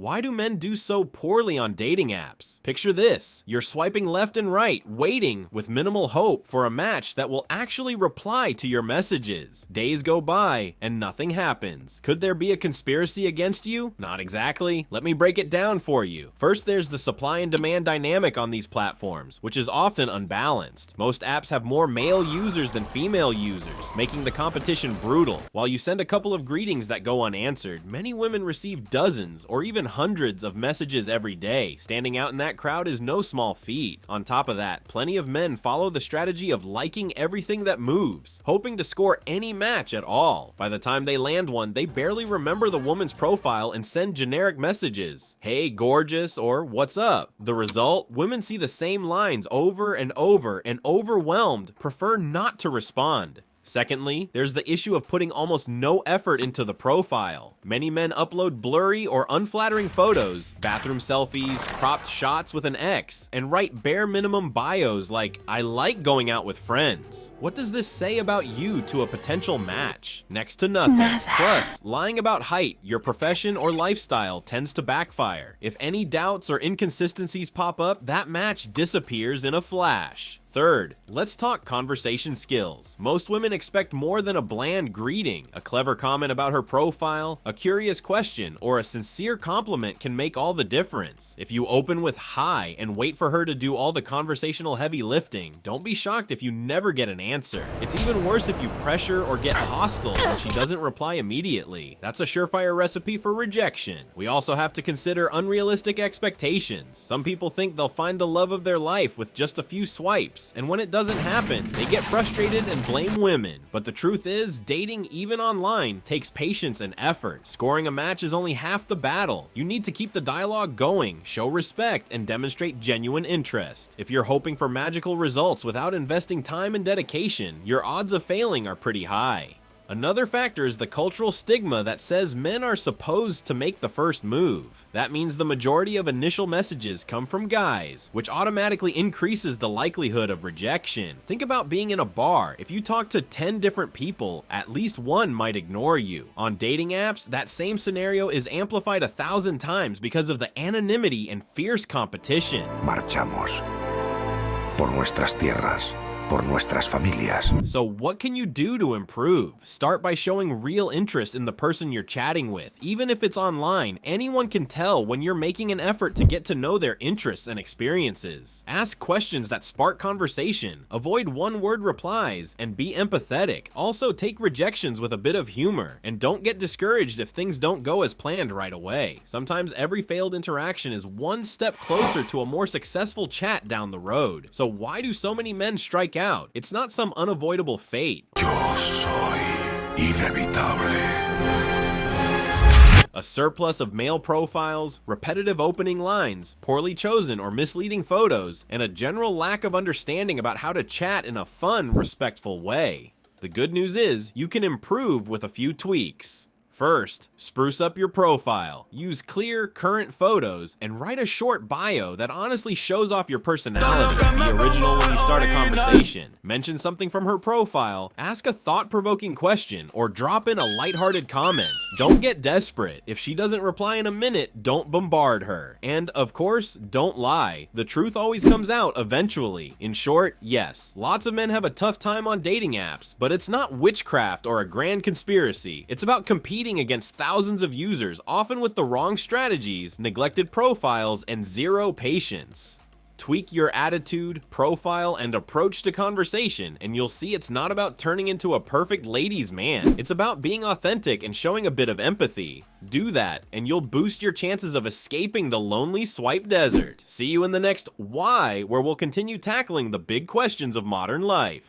Why do men do so poorly on dating apps? Picture this. You're swiping left and right, waiting with minimal hope for a match that will actually reply to your messages. Days go by and nothing happens. Could there be a conspiracy against you? Not exactly. Let me break it down for you. First, there's the supply and demand dynamic on these platforms, which is often unbalanced. Most apps have more male users than female users, making the competition brutal. While you send a couple of greetings that go unanswered, many women receive dozens or even hundreds of messages every day. Standing out in that crowd is no small feat. On top of that, plenty of men follow the strategy of liking everything that moves, hoping to score any match at all. By the time they land one, they barely remember the woman's profile and send generic messages. Hey, gorgeous, or what's up? The result? Women see the same lines over and over and overwhelmed, prefer not to respond. Secondly, there's the issue of putting almost no effort into the profile. Many men upload blurry or unflattering photos, bathroom selfies, cropped shots with an ex, and write bare minimum bios like, "I like going out with friends." What does this say about you to a potential match? Next to nothing. Plus, lying about height, your profession, or lifestyle tends to backfire. If any doubts or inconsistencies pop up, that match disappears in a flash. Third, let's talk conversation skills. Most women expect more than a bland greeting. A clever comment about her profile, a curious question, or a sincere compliment can make all the difference. If you open with hi and wait for her to do all the conversational heavy lifting, don't be shocked if you never get an answer. It's even worse if you pressure or get hostile and she doesn't reply immediately. That's a surefire recipe for rejection. We also have to consider unrealistic expectations. Some people think they'll find the love of their life with just a few swipes, and when it doesn't happen, they get frustrated and blame women. But the truth is, dating even online takes patience and effort. Scoring a match is only half the battle. You need to keep the dialogue going, show respect, and demonstrate genuine interest. If you're hoping for magical results without investing time and dedication, your odds of failing are pretty high. Another factor is the cultural stigma that says men are supposed to make the first move. That means the majority of initial messages come from guys, which automatically increases the likelihood of rejection. Think about being in a bar. If you talk to 10 different people, at least one might ignore you. On dating apps, that same scenario is amplified 1,000 times because of the anonymity and fierce competition. Marchamos por nuestras tierras, por nuestras familias. So what can you do to improve? Start by showing real interest in the person you're chatting with. Even if it's online, anyone can tell when you're making an effort to get to know their interests and experiences. Ask questions that spark conversation, avoid one-word replies, and be empathetic. Also, take rejections with a bit of humor, and don't get discouraged if things don't go as planned right away. Sometimes every failed interaction is one step closer to a more successful chat down the road. So why do so many men strike out? It's not some unavoidable fate. Yo soy inevitable. A surplus of male profiles, repetitive opening lines, poorly chosen or misleading photos, and a general lack of understanding about how to chat in a fun, respectful way. The good news is, you can improve with a few tweaks. First, spruce up your profile. Use clear, current photos, and write a short bio that honestly shows off your personality. Be original when you start a conversation. Mention something from her profile, ask a thought-provoking question, or drop in a lighthearted comment. Don't get desperate. If she doesn't reply in a minute, don't bombard her. And, of course, don't lie. The truth always comes out eventually. In short, yes, lots of men have a tough time on dating apps, but it's not witchcraft or a grand conspiracy. It's about competing against thousands of users, often with the wrong strategies, neglected profiles, and zero patience. Tweak your attitude, profile, and approach to conversation, and you'll see it's not about turning into a perfect ladies' man. It's about being authentic and showing a bit of empathy. Do that, and you'll boost your chances of escaping the lonely swipe desert. See you in the next Why, where we'll continue tackling the big questions of modern life.